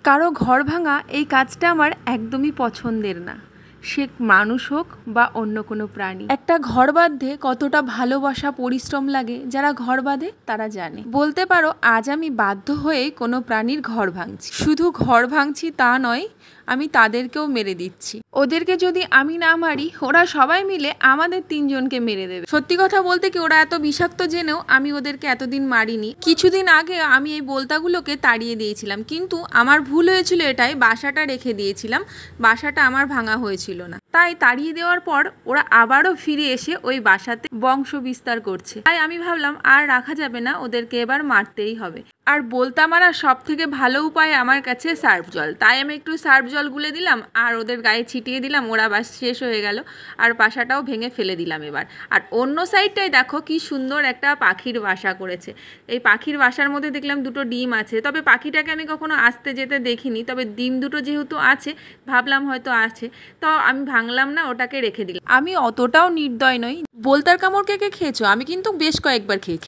কারো ঘর ভাঙা এই কাজটা আমার একদমই পছন্দের না, সে মানুষ হোক বা অন্য কোনো প্রাণী। একটা ঘর বাঁধতে কতটা ভালোবাসা পরিশ্রম লাগে যারা ঘর বাঁধে তারা জানে। বলতে পারো আজ আমি বাধ্য হয়ে কোনো প্রাণীর ঘর ভাঙছি। শুধু ঘর ভাঙছি তা নয়, আমি তাদেরকেও মেরে দিচ্ছি। ওদেরকে যদি আমি না মারি ওরা সবাই মিলে আমাদের তিনজনকে মেরে দেবে। সত্যি কথা বলতে কি, ওরা এত বিষাক্ত জেনেও আমি ওদেরকে এতদিন মারিনি। কিছুদিন আগে আমি এই বোলতাগুলোকে তাড়িয়ে দিয়েছিলাম, কিন্তু আমার ভুল হয়েছিল এটাই, বাসাটা রেখে দিয়েছিলাম, বাসাটা আমার ভাঙা হয়েছিল না। তাই তাড়িয়ে দেওয়ার পর ওরা আবারও ফিরে এসে ওই বাসাতে বংশ বিস্তার করছে। তাই আমি ভাবলাম আর রাখা যাবে না, ওদেরকে এবার মারতেই হবে। আর বলতা মারার সব থেকে ভালো উপায় আমার কাছে সার্ফ জল। তাই আমি একটু সার্ফ জল গুলে দিলাম আর ওদের গায়ে ছিটিয়ে দিলাম, ওরা বাস শেষ হয়ে গেল। আর বাসাটাও ভেঙে ফেলে দিলাম এবার। আর অন্য সাইডটায় দেখো কি সুন্দর একটা পাখির বাসা করেছে। এই পাখির বাসার মধ্যে দেখলাম দুটো ডিম আছে, তবে পাখিটাকে আমি কখনো আসতে যেতে দেখিনি, তবে ডিম দুটো যেহেতু আছে ভাবলাম হয়তো আছে, তো আমি ভাঙলাম না, ওটাকে রেখে দিলাম। আমি অতটাও নির্দয় নই। বলতার কামড় কে কে খেয়েছো? আমি কিন্তু বেশ কয়েকবার খেয়েছি।